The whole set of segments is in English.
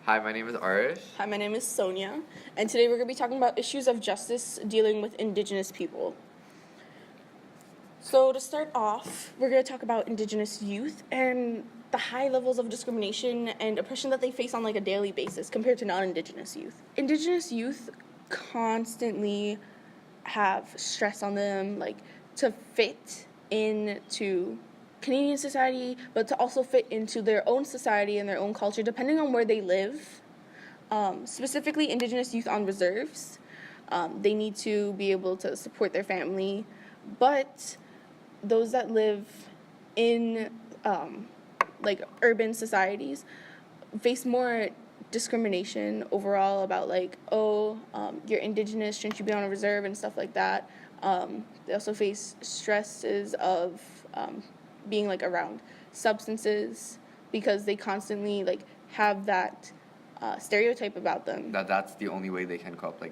Hi, my name is Arish. Hi, my name is Sonia, and today we're going to be talking about issues of justice dealing with Indigenous people. So to start off, we're going to talk about Indigenous youth and the high levels of discrimination and oppression that they face on like a daily basis compared to non-Indigenous youth. Indigenous youth constantly have stress on them, like to fit into Canadian society, but to also fit into their own society and their own culture, depending on where they live. Specifically, Indigenous youth on reserves. They need to be able to support their family, but those that live in like urban societies face more discrimination overall about like, you're Indigenous, shouldn't you be on a reserve and stuff like that. They also face stresses of being like around substances because they constantly like have that stereotype about them. That's the only way they can cope. They're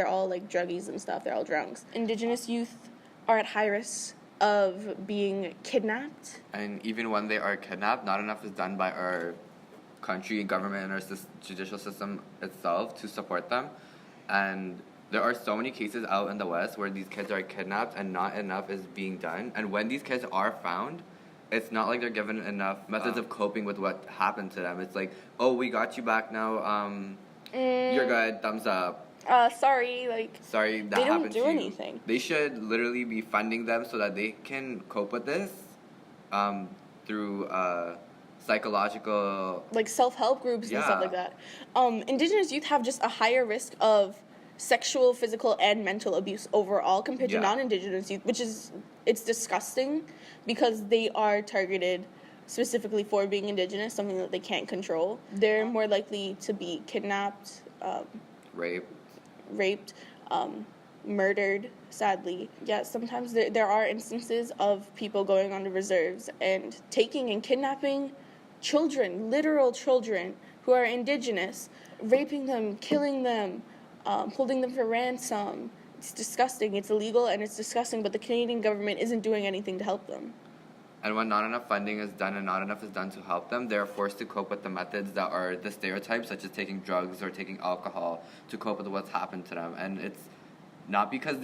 all like druggies and stuff. They're all drunks. Indigenous youth are at high risk of being kidnapped. And even when they are kidnapped, not enough is done by our country, government, and our judicial system itself to support them. And there are so many cases out in the West where these kids are kidnapped and not enough is being done. And when these kids are found, it's not like they're given enough methods of coping with what happened to them. It's like, oh, we got you back now. You're good. Thumbs up. Sorry, that they don't happened do to you. anything. They should literally be funding them so that they can cope with this through psychological... like self-help groups and stuff like that. Indigenous youth have just a higher risk of sexual, physical, and mental abuse overall compared to non-Indigenous youth, it's disgusting because they are targeted specifically for being Indigenous, something that they can't control. They're more likely to be kidnapped, raped, murdered, sadly. Yeah, sometimes there are instances of people going onto reserves and taking and kidnapping children, literal children who are Indigenous, raping them, killing them, holding them for ransom. It's disgusting. It's illegal and it's disgusting, but the Canadian government isn't doing anything to help them. And when not enough funding is done and not enough is done to help them, they're forced to cope with the methods that are the stereotypes, such as taking drugs or taking alcohol to cope with what's happened to them. And it's not because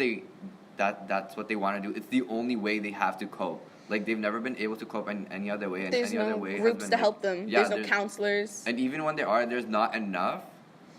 that's what they want to do. It's the only way they have to cope. Like, they've never been able to cope in any other way. And there's any no other way groups to help them. There's no counselors. And even when there are, there's not enough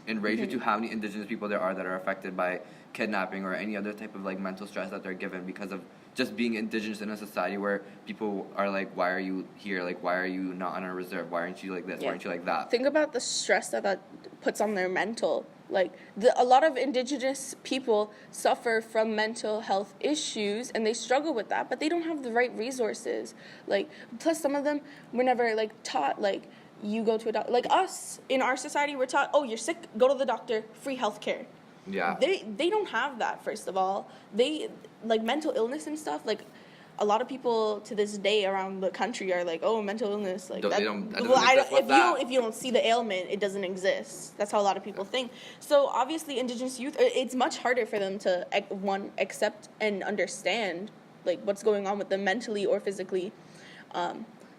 in ratio to how many Indigenous people there are that are affected by kidnapping or any other type of like mental stress that they're given because of just being Indigenous in a society where people are like, why are you here? Like, why are you not on a reserve? Why aren't you like this? Why aren't you like that? Think about the stress that puts on their mental. Like, a lot of Indigenous people suffer from mental health issues, and they struggle with that, but they don't have the right resources. Like, plus some of them were never, like, taught, like, you go to a doctor. Like, us, in our society, we're taught, oh, you're sick, go to the doctor, free health care. Yeah. They don't have that, first of all. They, like, mental illness and stuff, like, a lot of people to this day around the country are like, oh, mental illness, like if you don't see the ailment, it doesn't exist. That's how a lot of people think. So obviously, Indigenous youth, it's much harder for them to accept and understand like what's going on with them mentally or physically.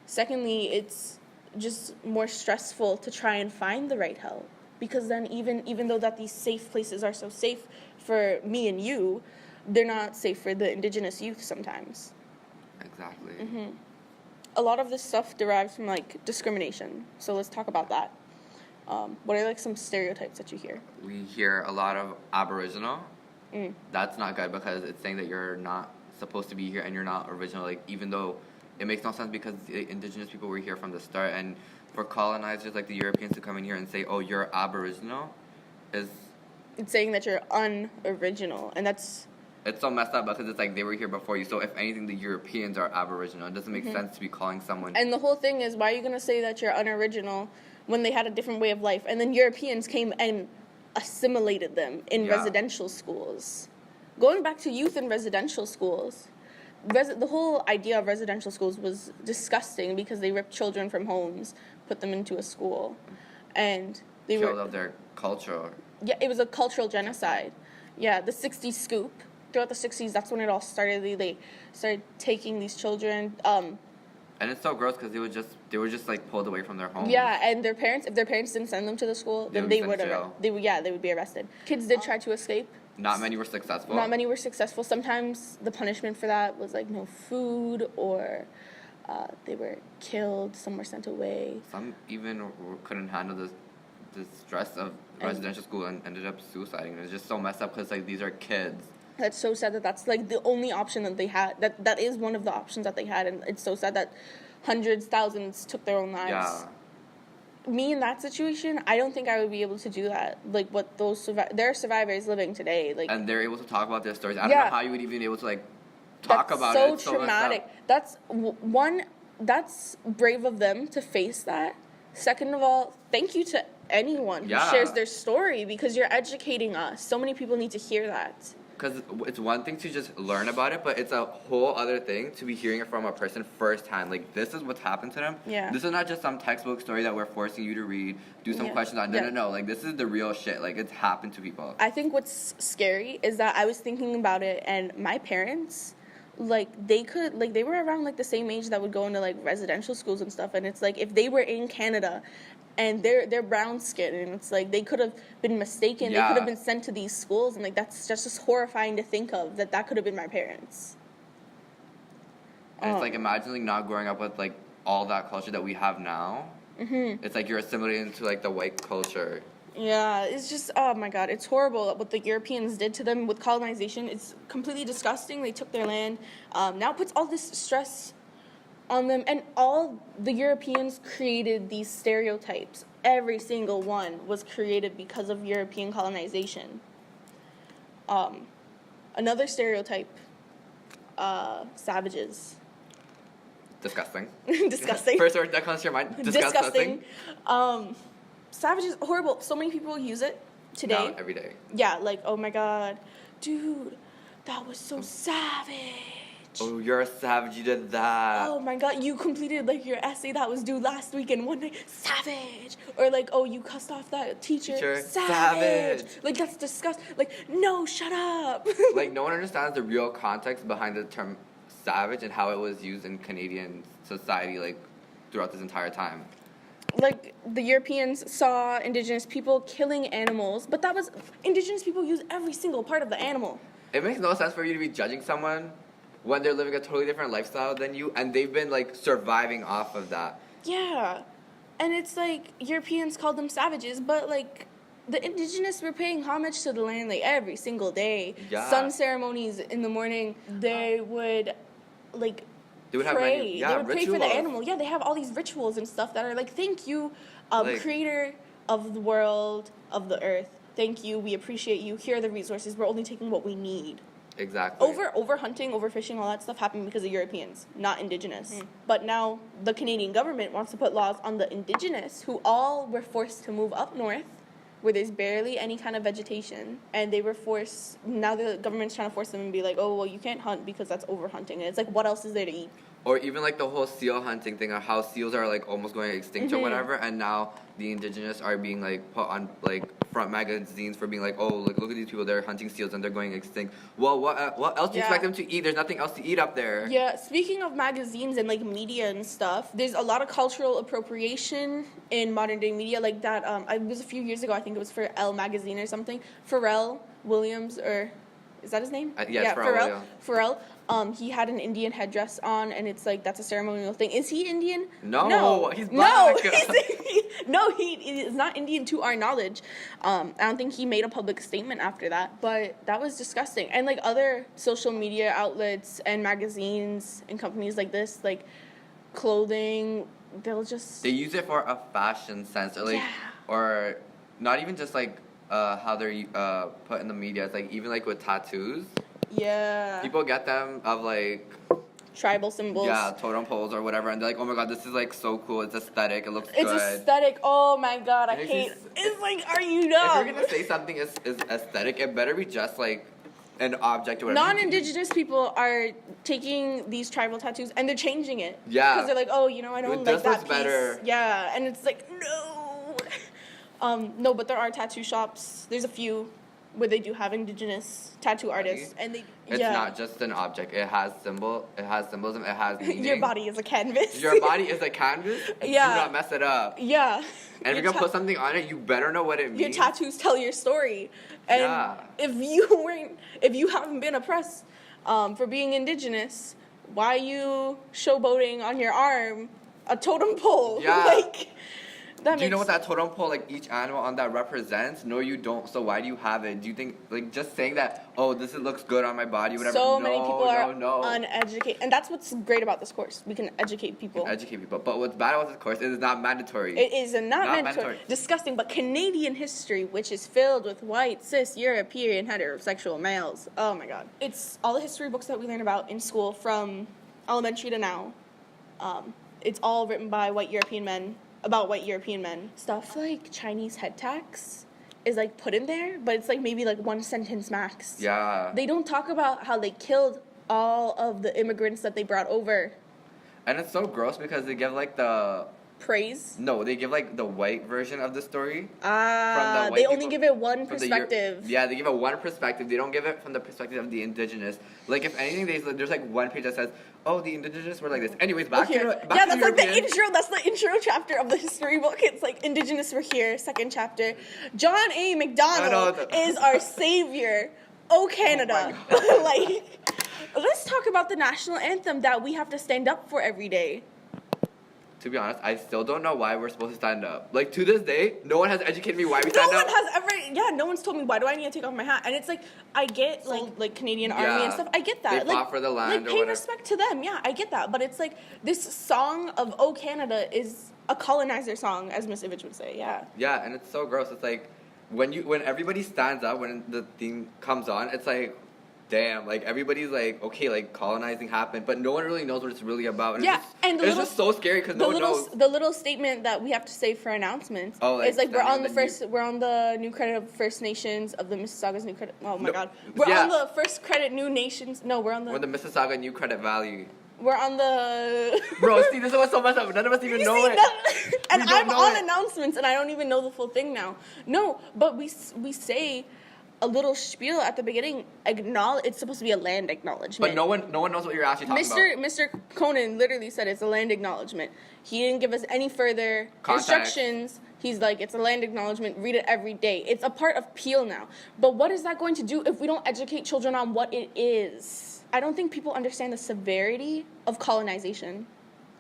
Secondly, it's just more stressful to try and find the right help because then even though that these safe places are so safe for me and you, they're not safe for the Indigenous youth sometimes. Exactly. Mm-hmm. A lot of this stuff derives from, like, discrimination. So let's talk about that. What are, like, some stereotypes that you hear? We hear a lot of Aboriginal. That's not good because it's saying that you're not supposed to be here and you're not original. Like, even though it makes no sense because the Indigenous people were here from the start. And for colonizers like the Europeans to come in here and say, oh, you're Aboriginal, it's saying that you're unoriginal. And that's... It's so messed up because it's like they were here before you. So if anything, the Europeans are Aboriginal. It doesn't make sense to be calling someone... And the whole thing is, why are you going to say that you're unoriginal when they had a different way of life? And then Europeans came and assimilated them in residential schools. Going back to youth in residential schools, the whole idea of residential schools was disgusting because they ripped children from homes, put them into a school, and they killed out their culture. Yeah, it was a cultural genocide. Yeah, the 60s scoop. Throughout the 60s, that's when it all started. They started taking these children. And it's so gross because they were just like pulled away from their home. Yeah, and if their parents didn't send them to the school, then they would be arrested. Kids did try to escape. Not many were successful. Sometimes the punishment for that was like no food, or they were killed. Some were sent away. Some even couldn't handle the stress of residential school and ended up suiciding. It's just so messed up because like these are kids. That's so sad that that's like the only option that they had. That is one of the options that they had, and it's so sad that hundreds, thousands took their own lives. Yeah. Me in that situation, I don't think I would be able to do that. Like what there are survivors living today, like, and they're able to talk about their stories. I don't know how you would even be able to like talk about it. It's so traumatic. That's one. That's brave of them to face that. Second of all, thank you to anyone who shares their story, because you're educating us. So many people need to hear that. Because it's one thing to just learn about it, but it's a whole other thing to be hearing it from a person firsthand. Like, this is what's happened to them. Yeah. This is not just some textbook story that we're forcing you to read, do some questions on. No. Like, this is the real shit. Like, it's happened to people. I think what's scary is that I was thinking about it, and my parents, like, they were around, like, the same age that would go into, like, residential schools and stuff. And it's like, if they were in Canada and they're brown skin, and it's like they could have been mistaken. They could have been sent to these schools, and like that's just horrifying to think of, that could have been my parents. And it's like, imagine like not growing up with like all that culture that we have now. Mm-hmm. It's like you're assimilating into like the white culture. Yeah, it's just, oh my God, it's horrible what the Europeans did to them with colonization. It's completely disgusting. They took their land. Now it puts all this stress on them, and all the Europeans created these stereotypes. Every single one was created because of European colonization. Another stereotype, savages. Disgusting. Disgusting. First word that comes to your mind. Disgusting. Savages, horrible. So many people use it today. Now, every day. Yeah, like, oh my God, dude, that was so savage. Oh, you're a savage, you did that. Oh my God, you completed like your essay that was due last week in one day. Savage. Or like, oh, you cussed off that teacher. Savage. Like, that's disgusting. Like, no, shut up. Like, no one understands the real context behind the term savage and how it was used in Canadian society, like, throughout this entire time. Like, the Europeans saw Indigenous people killing animals, but Indigenous people use every single part of the animal. It makes no sense for you to be judging someone when they're living a totally different lifestyle than you, and they've been, like, surviving off of that. Yeah. And it's like, Europeans called them savages, but, like, the Indigenous were paying homage to the land, like, every single day. Yeah. Sun ceremonies in the morning, they would, like, they would pray. Have they would pray for the animal. Yeah, they have all these rituals and stuff that are like, thank you, creator of the world, of the earth. Thank you. We appreciate you. Here are the resources. We're only taking what we need. Exactly. Overhunting, overfishing, all that stuff happened because of Europeans, not Indigenous. But now the Canadian government wants to put laws on the Indigenous, who all were forced to move up north, where there's barely any kind of vegetation, and they were forced. Now the government's trying to force them and be like, oh, well, you can't hunt because that's overhunting. And it's like, what else is there to eat? Or even like the whole seal hunting thing, of how seals are like almost going extinct or whatever, and now the Indigenous are being like put on like front magazines for being like, oh, like look at these people, they're hunting seals and they're going extinct. Well, what else do you expect them to eat? There's nothing else to eat up there. Yeah, speaking of magazines and like media and stuff, there's a lot of cultural appropriation in modern day media, like that. It was a few years ago, I think it was for Elle magazine or something. Pharrell Williams, or is that his name? Yeah, Pharrell. He had an Indian headdress on, and it's like, that's a ceremonial thing. Is he Indian? No, he's black. No, he is not Indian to our knowledge. I don't think he made a public statement after that, but that was disgusting. And like other social media outlets and magazines and companies like this, like clothing, they use it for a fashion sense, or like, or not even just like how they're put in the media. It's like even like with tattoos. Yeah. People get them of like tribal symbols. Yeah, totem poles or whatever, and they're like, oh my God, this is like so cool. It's aesthetic. It looks good. It's aesthetic. Oh my God, I hate. It's like, are you dumb? If you're gonna say something is aesthetic, it better be just like an object or whatever. Non-Indigenous people are taking these tribal tattoos and they're changing it. Yeah. Because they're like, oh, you know, I don't like that piece. Better. Yeah, and it's like, no. No, but there are tattoo shops. There's a few where they do have indigenous tattoo artists, and they It's not just an object. It has symbolism. It has meaning. Your body is a canvas. Your body is a canvas. Yeah. Do not mess it up. Yeah. And if you're gonna put something on it, you better know what it means. Your tattoos tell your story. And Yeah. if you haven't been oppressed for being indigenous, why are you showboating on your arm a totem pole? Yeah. Like, do you know what that totem pole, like each animal on that represents? No, you don't. So why do you have it? Do you think, like, just saying that, oh, this looks good on my body, whatever? So many people are uneducated, and that's what's great about this course. We can educate people. But what's bad about this course is it's not mandatory. It is not mandatory. Disgusting. But Canadian history, which is filled with white, cis, European, heterosexual males. Oh my God. It's all the history books that we learn about in school from elementary to now. It's all written by white European men. About white European men. Stuff like Chinese head tax is like put in there, but it's like maybe like one sentence max. Yeah. They don't talk about how they killed all of the immigrants that they brought over. And it's so gross because they give like the... Praise? No, they give like the white version of the story. They only give it one perspective. They give it one perspective. They don't give it from the perspective of the indigenous. Like, if anything, there's like one page that says, oh, the indigenous were like this. Anyways, back to that's like the intro. That's the intro chapter of the history book. It's like indigenous were here. Second chapter. John A. MacDonald is our savior. Oh, Canada. Oh Like, let's talk about the national anthem that we have to stand up for every day. To be honest, I still don't know why we're supposed to stand up. Like, to this day, no one has educated me why we stand up. No one's told me, why do I need to take off my hat? And it's like, I get, like Canadian Army and stuff. I get that. They fought for the land like, pay respect to them. Yeah, I get that. But it's like, this song of Oh Canada is a colonizer song, as Miss Ivich would say. Yeah. Yeah, and it's so gross. It's like, when everybody stands up, when the theme comes on, it's like, damn, like, everybody's like, okay, like, colonizing happened, but no one really knows what it's really about. And it's just so scary because no one knows. The little statement that we have to say for announcements is like, we're on the new credit of First Nations of the Mississauga's new credit. Oh my God, we're on the first credit New Nations. No, we're on the Mississauga New Credit Valley. We're on the. Bro, see, this is what's so messed up. None of us even know it. And I'm on announcements, and I don't even know the full thing now. No, but we say a little spiel at the beginning. It's supposed to be a land acknowledgement. But no one knows what you're actually talking about. Mr. Conan literally said it's a land acknowledgement. He didn't give us any further instructions. He's like, it's a land acknowledgement. Read it every day. It's a part of Peel now. But what is that going to do if we don't educate children on what it is? I don't think people understand the severity of colonization.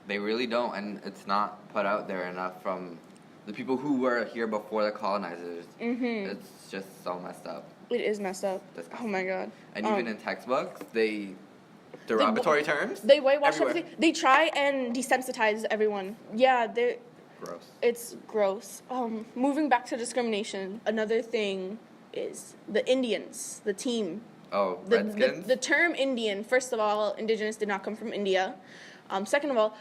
They really don't, and it's not put out there enough from the people who were here before the colonizers. Mm-hmm. It's just so messed up. It is messed up. Disgusting. Oh my God. And even in textbooks, derogatory terms. They whitewash everything. They try and desensitize everyone. Yeah, gross. It's gross. Moving back to discrimination, another thing is the Indians, the team. Oh, Redskins? The term Indian, first of all, Indigenous did not come from India. Second of all,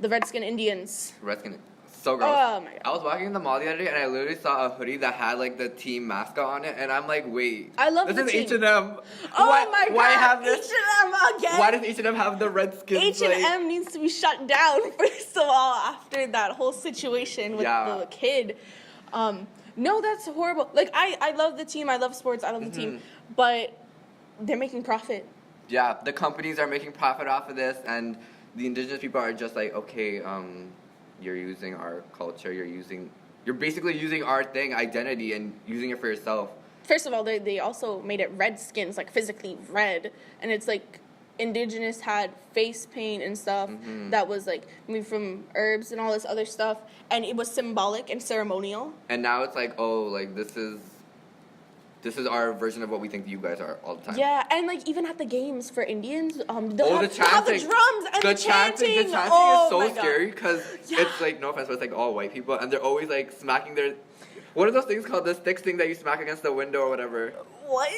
the Redskin Indians. Redskin. So gross. Oh my God. I was walking in the mall the other day and I literally saw a hoodie that had like the team mascot on it, and I'm like, wait. I love this the is team. H&M. Oh my God. Why have this? H&M again. Why does H&M have the Redskins? H&M needs to be shut down, first of all, after that whole situation with the kid. No, that's horrible. Like, I love the team. I love sports. I love the team. But they're making profit. Yeah, the companies are making profit off of this, and the indigenous people are just like, okay, you're using our culture, you're basically using our identity, and using it for yourself. First of all, they also made it Redskins, like physically red, and it's like Indigenous had face paint and stuff that was like made from herbs and all this other stuff, and it was symbolic and ceremonial. And now it's like, oh, like this is our version of what we think you guys are all the time. Yeah, and like even at the games for Indians, they'll have the drums and the chanting. The chanting is so scary because it's like, no offense, but it's like all white people, and they're always like smacking their. What are those things called? The sticks thing that you smack against the window or whatever. What?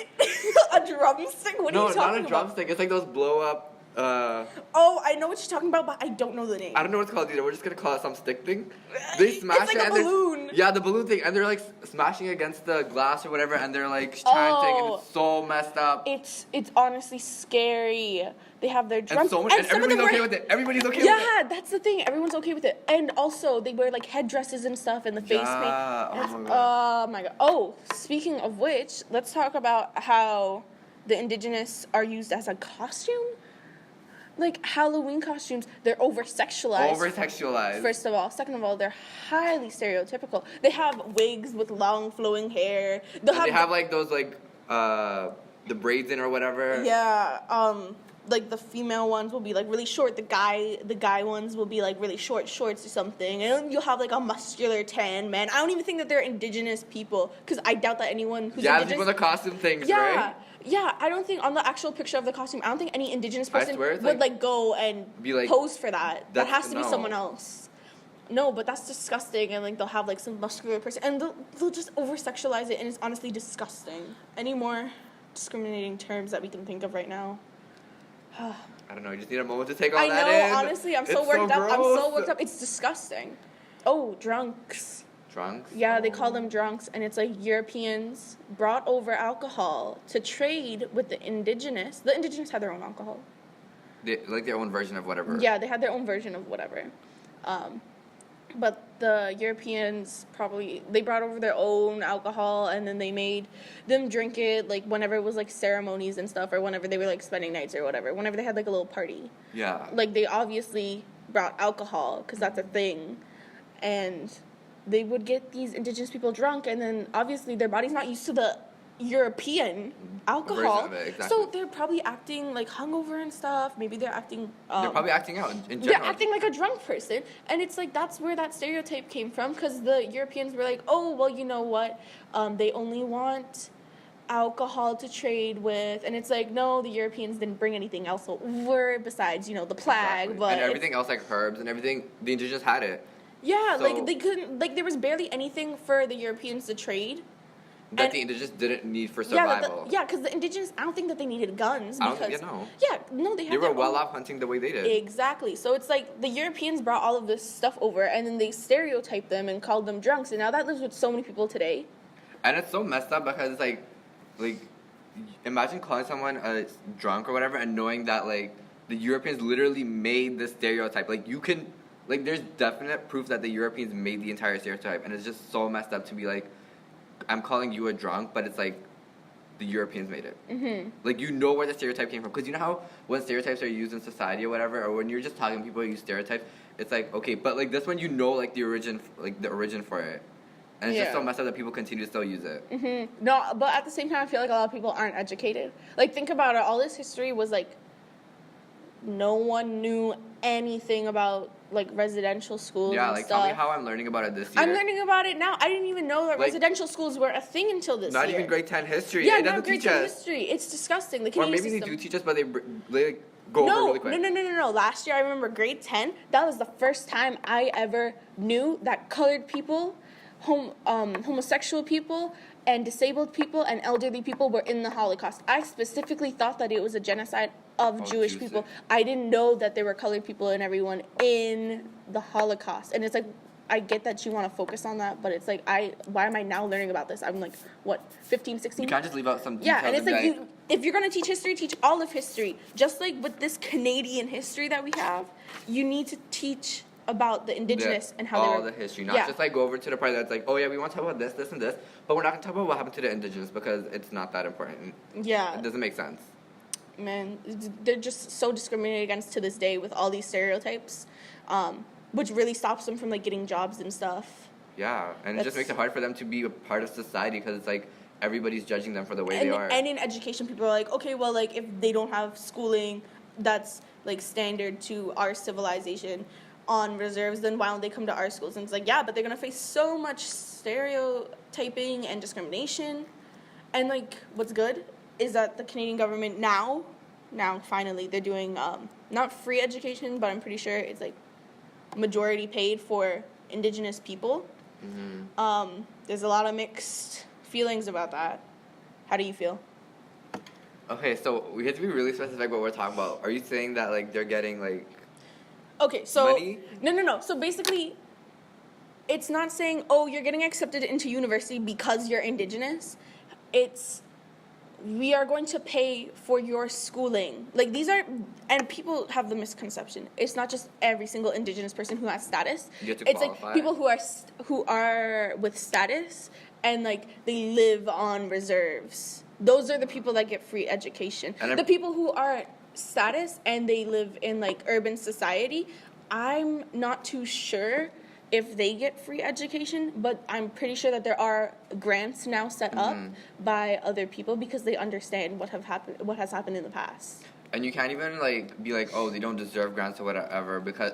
A drumstick? What are you talking about? No, not a drumstick. It's like those blow up. Oh, I know what you're talking about, but I don't know the name. I don't know what it's called either. We're just gonna call it some stick thing. They smash it's like a balloon. balloon. Yeah, the balloon thing, and they're like smashing against the glass or whatever, and they're like chanting, and it's so messed up. It's honestly scary. They have their drums, and everybody's okay with it. Everybody's okay with it. Yeah, that's the thing. Everyone's okay with it, and also they wear like headdresses and stuff, and the face paint. Oh my god. Oh, speaking of which, let's talk about how the indigenous are used as a costume. Like Halloween costumes, they're over-sexualized. Over-sexualized. First of all. Second of all, they're highly stereotypical. They have wigs with long flowing hair. They have like those like the braids in or whatever. Yeah, like the female ones will be like really short. The guy ones will be like really short shorts or something. And you'll have like a muscular tan man. I don't even think that they're indigenous people, because I doubt that anyone who's indigenous. Yeah, people in the costume things, right? Yeah, I don't think on the actual picture of the costume, I don't think any indigenous person would like go and be like, pose for that. That has to be someone else. No, but that's disgusting, and like they'll have like some muscular person, and they'll just over-sexualize it, and it's honestly disgusting. Any more discriminating terms that we can think of right now? I don't know. You just need a moment to take all that in. I know. Honestly, I'm so worked up. I'm so worked up. It's disgusting. Oh, drunks. Drunks? Yeah, they call them drunks, and it's like Europeans brought over alcohol to trade with the indigenous. The indigenous had their own alcohol. Like their own version of whatever. Yeah, they had their own version of whatever. But the Europeans they brought over their own alcohol, and then they made them drink it like whenever it was like ceremonies and stuff, or whenever they were like spending nights or whatever, whenever they had like a little party. Yeah. Like they obviously brought alcohol because that's a thing, and they would get these indigenous people drunk, and then obviously their body's not used to the European alcohol, exactly. So they're probably acting like hungover and stuff. Maybe they're acting. They're probably acting out in general. They're acting like a drunk person, and it's like that's where that stereotype came from. Because the Europeans were like, oh well, you know what? They only want alcohol to trade with, and it's like no, the Europeans didn't bring anything else over besides the plague, exactly. but and everything else like herbs and everything. The indigenous had it. Yeah, so, like they couldn't. Like there was barely anything for the Europeans to trade. That the indigenous didn't need for survival. Yeah, because the indigenous, I don't think that they needed guns. Because, they were well off hunting the way they did. Exactly. So it's like the Europeans brought all of this stuff over, and then they stereotyped them and called them drunks, and now that lives with so many people today. And it's so messed up because it's like, imagine calling someone a drunk or whatever, and knowing that like the Europeans literally made this stereotype. Like you can, like there's definite proof that the Europeans made the entire stereotype, and it's just so messed up to be like, I'm calling you a drunk, but it's like the Europeans made it. Mm-hmm. Like, you know where the stereotype came from. Because you know how when stereotypes are used in society or whatever, or when you're just talking to people who use stereotypes, it's like, okay, but like this one you know like the origin for it. And it's just so messed up that people continue to still use it. Mm-hmm. No, but at the same time, I feel like a lot of people aren't educated. Like, think about it. All this history was like, no one knew anything about like residential schools and stuff. Tell me how I'm learning about it this year. I'm learning about it now. I didn't even know that residential schools were a thing until this year. Not even grade 10 history. Yeah, it not grade 10 history. It's disgusting. The Canadian system. Or maybe they do teach us, but they go over really quick. No. Last year, I remember grade 10. That was the first time I ever knew that colored people, homosexual people, and disabled people and elderly people were in the Holocaust. I specifically thought that it was a genocide of Jewish people. I didn't know that there were colored people and everyone in the Holocaust. And it's like, I get that you want to focus on that, but it's like, why am I now learning about this? I'm like, what, 15, 16? You can't just leave out some details. Yeah, and it's like, if you're going to teach history, teach all of history. Just like with this Canadian history that we have, you need to teach about the indigenous and how they were... All the history, not just like go over to the part that's like, oh yeah, we want to talk about this, this, and this, but we're not going to talk about what happened to the indigenous because it's not that important. Yeah. It doesn't make sense. Man, they're just so discriminated against to this day with all these stereotypes, which really stops them from like getting jobs and stuff. Yeah, and it just makes it hard for them to be a part of society because it's like everybody's judging them for the way they are. And in education, people are like, okay, well, like if they don't have schooling that's like standard to our civilization on reserves, then why don't they come to our schools? And it's like, yeah, but they're gonna face so much stereotyping and discrimination. And like, what's good is that the Canadian government now finally, they're doing not free education, but I'm pretty sure it's like majority paid for Indigenous people. Mm-hmm. There's a lot of mixed feelings about that. How do you feel? Okay, so we have to be really specific what we're talking about. Are you saying that like they're getting like money? No. So basically, it's not saying, oh, you're getting accepted into university because you're Indigenous. It's, we are going to pay for your schooling. Like, these are, and people have the misconception. It's not just every single Indigenous person who has status. You have to it's qualify. like people who are with status and like they live on reserves. Those are the people that get free education. And the people who are status and they live in like urban society, I'm not too sure if they get free education, but I'm pretty sure that there are grants now set up by other people because they understand what has happened in the past. And you can't even like be like, oh, they don't deserve grants or whatever, because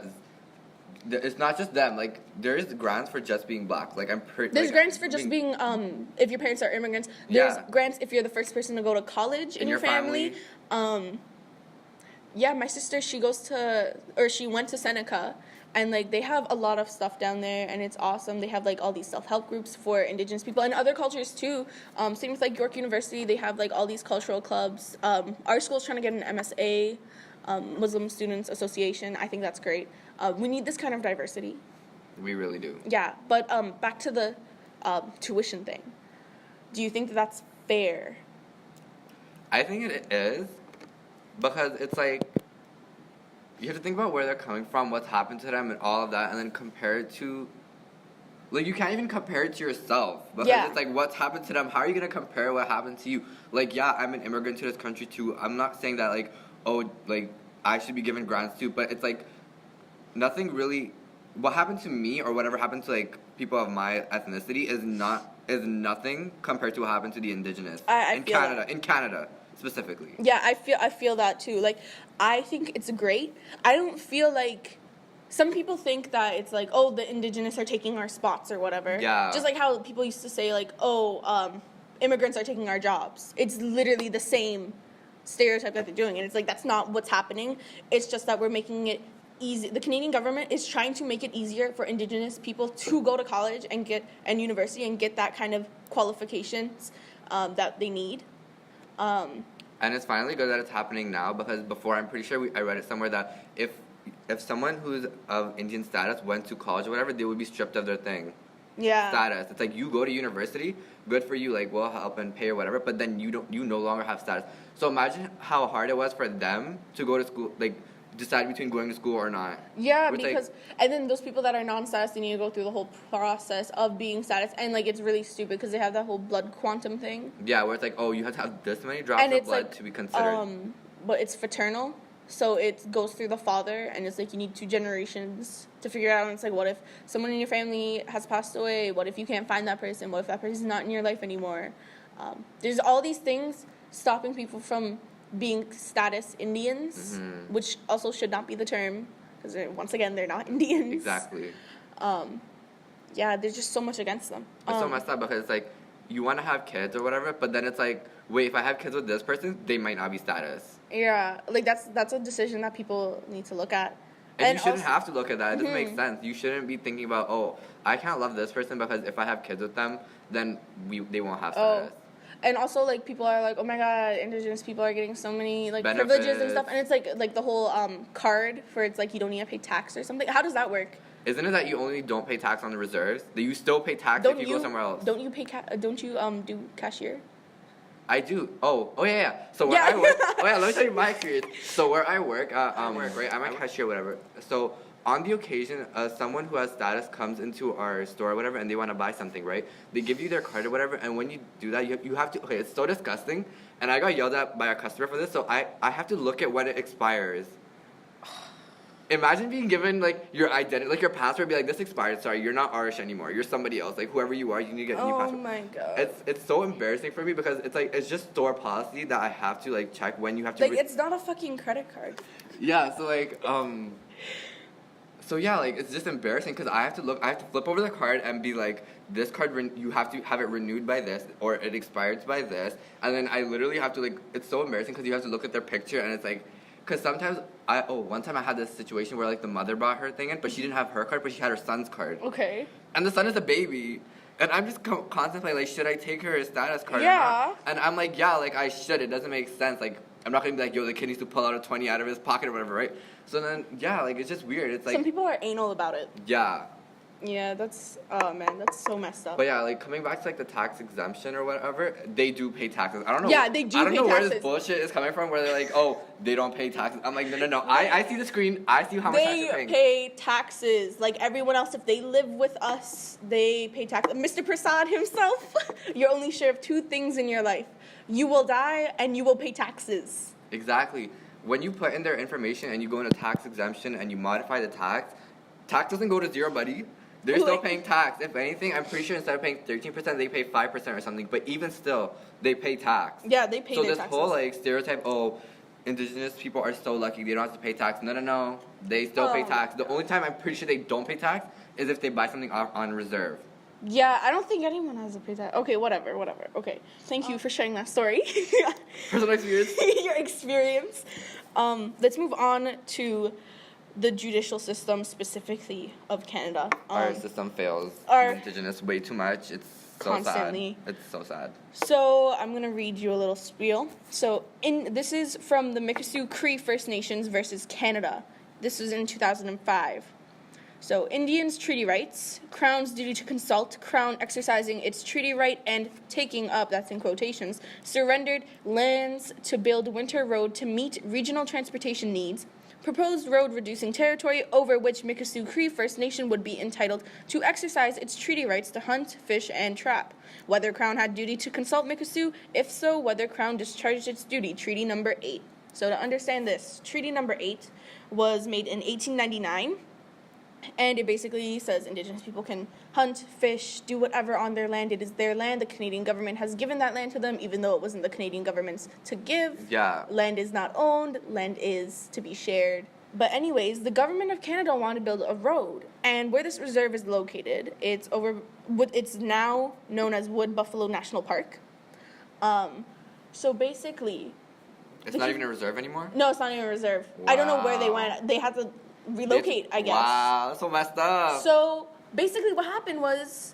it's not just them. Like, there is grants for just being black. Like, I'm pretty. There's like, grants for just being if your parents are immigrants. There's grants if you're the first person to go to college in your family. Yeah, my sister, she went to Seneca. And, like, they have a lot of stuff down there, and it's awesome. They have, like, all these self-help groups for Indigenous people and other cultures, too. Same with, like, York University. They have, like, all these cultural clubs. Our school's trying to get an MSA, Muslim Students Association. I think that's great. We need this kind of diversity. We really do. Yeah, but back to the tuition thing. Do you think that that's fair? I think it is, because it's, like, you have to think about where they're coming from, what's happened to them, and all of that, and then compare it to, like, you can't even compare it to yourself, because it's like, what's happened to them? How are you gonna compare what happened to you? Like, yeah, I'm an immigrant to this country too. I'm not saying that, like, oh, like, I should be given grants too, but it's like, nothing really, what happened to me or whatever happened to, like, people of my ethnicity is nothing compared to what happened to the Indigenous in Canada specifically. Yeah, I feel that too. Like, I think it's great. I don't feel like, some people think that it's like, oh, the Indigenous are taking our spots or whatever. Yeah. Just like how people used to say, like, oh, immigrants are taking our jobs. It's literally the same stereotype that they're doing, and it's like, that's not what's happening. It's just that we're making it easy. The Canadian government is trying to make it easier for Indigenous people to go to college and university and get that kind of qualifications that they need. And it's finally good that it's happening now, because before, I'm pretty sure I read it somewhere that if someone who's of Indian status went to college or whatever, they would be stripped of their status. It's like, you go to university, good for you, like, we'll help and pay or whatever, but then you no longer have status. So imagine how hard it was for them to go to school, like, decide between going to school or not. Yeah, because, and then those people that are non-status, they need to go through the whole process of being status, and, like, it's really stupid because they have that whole blood quantum thing. Yeah, where it's like, oh, you have to have this many drops of blood, like, to be considered. But it's fraternal, so it goes through the father, and it's like, you need 2 generations to figure it out, and it's like, what if someone in your family has passed away? What if you can't find that person? What if that person's not in your life anymore? There's all these things stopping people from being status Indians, which also should not be the term, because once again, they're not Indians. Exactly. Yeah, there's just so much against them. It's so messed up, because it's like, you want to have kids or whatever, but then it's like, wait, if I have kids with this person, they might not be status. Yeah, like, that's a decision that people need to look at. And you shouldn't have to look at that. It doesn't make sense. You shouldn't be thinking about, oh, I can't love this person because if I have kids with them, then they won't have status. And also, like, people are like, oh my god, Indigenous people are getting so many, like, privileges and stuff. And it's like the whole card for, it's like, you don't need to pay tax or something. How does that work? Isn't it that you only don't pay tax on the reserves? That you still pay tax if you go somewhere else? Don't you pay, don't you do cashier? I do. Oh yeah. So where I work, let me tell you my experience. So where I work, right, I'm a cashier, whatever. So on the occasion, someone who has status comes into our store or whatever, and they want to buy something, right? They give you their card or whatever, and when you do that, you have to, okay, it's so disgusting, and I got yelled at by a customer for this, so I have to look at when it expires. Imagine being given, like, your identity, like, your passport, be like, this expired, sorry, you're not Irish anymore, you're somebody else, like, whoever you are, you need to get a new passport. Oh my god. It's so embarrassing for me, because it's like, it's just store policy that I have to, like, check when you have to... Like, it's not a fucking credit card. Yeah, so, like, so yeah, like, it's just embarrassing, because I have to flip over the card and be like, this card, you have to have it renewed by this, or it expires by this, and then I literally have to, like, it's so embarrassing, because you have to look at their picture, and it's like, because sometimes, one time I had this situation where, like, the mother brought her thing in, but she didn't have her card, but she had her son's card. Okay. And the son is a baby. And I'm just contemplating, like, should I take her status card or Yeah. not? And I'm like, yeah, like, I should. It doesn't make sense. Like, I'm not going to be like, yo, the kid needs to pull out a 20 out of his pocket or whatever, right? So then, yeah, like, it's just weird. It's like... Some people are anal about it. Yeah. Yeah, oh man, that's so messed up. But yeah, like coming back to like the tax exemption or whatever, they do pay taxes. I don't know. Yeah, they do I don't pay know where taxes. this bullshit is coming from. Where they're like, oh, they don't pay taxes. I'm like, no. I see the screen. I see how much tax They you're paying. pay taxes like everyone else. If they live with us, they pay taxes. Mr. Prasad himself, you're only sure of two things in your life: you will die and you will pay taxes. Exactly. When you put in their information and you go into tax exemption and you modify the tax doesn't go to zero, buddy. They're still paying tax. If anything, I'm pretty sure instead of paying 13%, they pay 5% or something. But even still, they pay tax. Yeah, they pay their their taxes. taxes. So this whole like stereotype, oh, Indigenous people are so lucky they don't have to pay tax. No. They still pay tax. The only time I'm pretty sure they don't pay tax is if they buy something on reserve. Yeah, I don't think anyone has to pay tax. Okay, whatever. Okay, thank you for sharing that story. Personal experience. Your experience. Let's move on to the judicial system, specifically of Canada. Our system fails Indigenous way too much. It's so constantly. sad. It's so sad. So I'm gonna read you a little spiel. So this is from the Mikisew Cree First Nations versus Canada. This was in 2005. So Indians' treaty rights, Crown's duty to consult, Crown exercising its treaty right and taking up, that's in quotations, surrendered lands to build winter road to meet regional transportation needs, proposed road reducing territory over which Mikisew Cree First Nation would be entitled to exercise its treaty rights to hunt, fish, and trap. Whether Crown had duty to consult Mikisew, if so, whether Crown discharged its duty, Treaty Number 8. So to understand this, Treaty Number 8 was made in 1899, and it basically says Indigenous people can hunt, fish, do whatever on their land. It is their land. The Canadian government has given that land to them, even though it wasn't the Canadian government's to give. Yeah. Land is not owned. Land is to be shared. But anyways, the government of Canada wanted to build a road. And where this reserve is located, it's now known as Wood Buffalo National Park. So basically... It's not even a reserve anymore? No, it's not even a reserve. Wow. I don't know where they went. They had to relocate, I guess. Wow, that's so messed up. So basically what happened was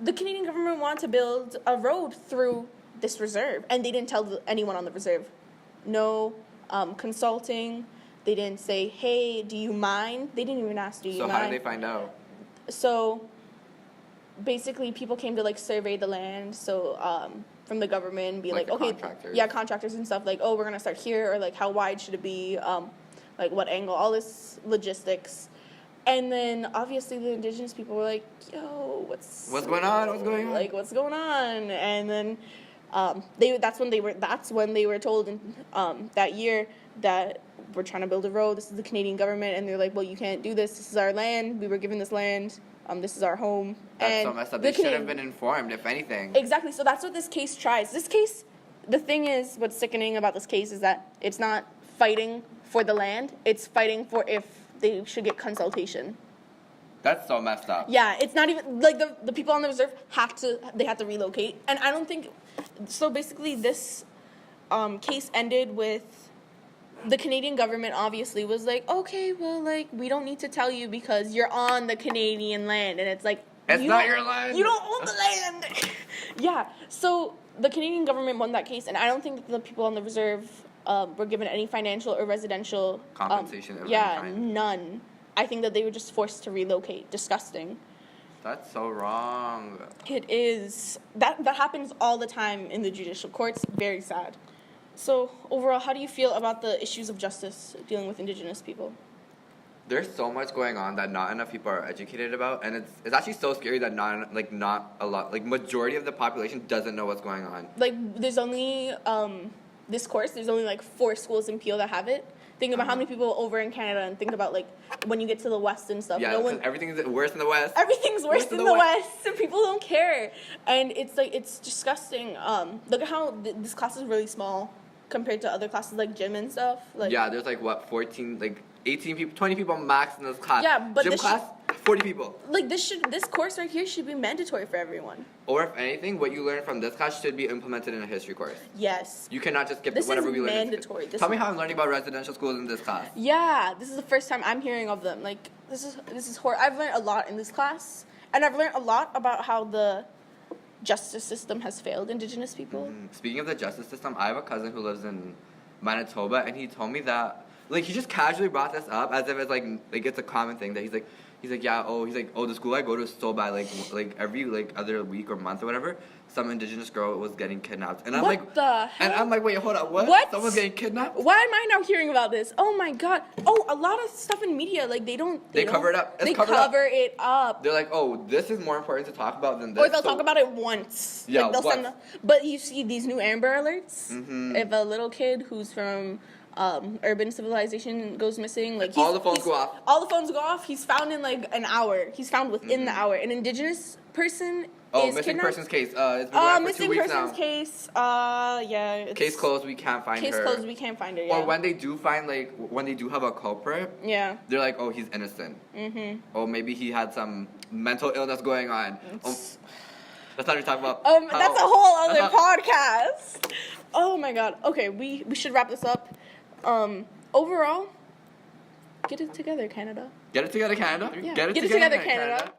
the Canadian government wanted to build a road through this reserve, and they didn't tell anyone on the reserve. No consulting. They didn't say, hey, do you mind? They didn't even ask, do you mind? So how did they find out? So basically people came to like survey the land, so from the government, be like okay, contractors. Yeah, contractors and stuff, like, oh, we're gonna start here, or like how wide should it be, like what angle, all this logistics. And then obviously the Indigenous people were like, yo, what's going on? Like, what's going on? And then that's when they were told that year that we're trying to build a road. This is the Canadian government, and they're like, well, you can't do this. This is our land. We were given this land. This is our home. That's so messed up. They should have been informed, if anything. Exactly. So that's what this case tries. This case, the thing is, what's sickening about this case is that it's not fighting for the land. It's fighting for if they should get consultation. That's so messed up. Yeah, it's not even, like, the people on the reserve have to relocate. And I don't think, so basically this case ended with the Canadian government obviously was like, okay, well, like, we don't need to tell you because you're on the Canadian land. And it's like, it's not your land. You don't own the land. Yeah, so the Canadian government won that case, and I don't think that the people on the reserve were given any financial or residential compensation of any kind. None. I think that they were just forced to relocate. Disgusting. That's so wrong. It is. That happens all the time in the judicial courts. Very sad. So overall, how do you feel about the issues of justice dealing with Indigenous people? There's so much going on that not enough people are educated about, and it's actually so scary that not a lot, like, majority of the population doesn't know what's going on. Like, there's only this course, there's only like 4 schools in Peel that have it. Think about how many people over in Canada, and think about, like, when you get to the West and stuff. Yeah, everything is worse in the West. Everything's worse in the West, and people don't care. And it's, like, it's disgusting. Look at how this class is really small compared to other classes, like gym and stuff. Like, yeah, there's, like, 14, like, 18 people, 20 people max in this class. Yeah, but gym class, 40 people. Like, this course right here should be mandatory for everyone. Or if anything, what you learn from this class should be implemented in a history course. Yes. You cannot just skip whatever we learn. This is mandatory. Tell me how I'm learning about residential schools in this class. Yeah, this is the first time I'm hearing of them. Like, this is horrible. I've learned a lot in this class, and I've learned a lot about how the justice system has failed Indigenous people. Speaking of the justice system, I have a cousin who lives in Manitoba, and he told me that, like, he just casually brought this up as if it's like it's a common thing, that he's like, He's like, yeah, the school I go to is so bad. Like every like other week or month or whatever, some Indigenous girl was getting kidnapped. And I'm What like, the hell? and I'm like, wait, hold up, what? What? Someone's getting kidnapped? Why am I now hearing about this? Oh my god. Oh, a lot of stuff in media, like they cover it up. It's They covered cover it up. They're like, oh, this is more important to talk about than this. Or they'll talk about it once. Yeah, like, once. But you see these new Amber Alerts. Mm-hmm. If a little kid who's from urban civilization goes missing, like all the phones go off. All the phones go off. He's found in like an hour. He's found within the hour. An Indigenous person is missing kidnapped. persons case. It's been going on for 2 missing weeks persons now. case. Yeah. Case closed. We can't find her. Case closed. We can't find her. Yeah. Or when they do find, like, when they do have a culprit, yeah. they're like, oh, he's innocent. Mm-hmm. Oh, maybe he had some mental illness going on. That's not what you're talking about. That's a whole other podcast. Oh my god. Okay, we should wrap this up. Overall, get it together, Canada. Get it together, Canada. Yeah. Get it together, Canada.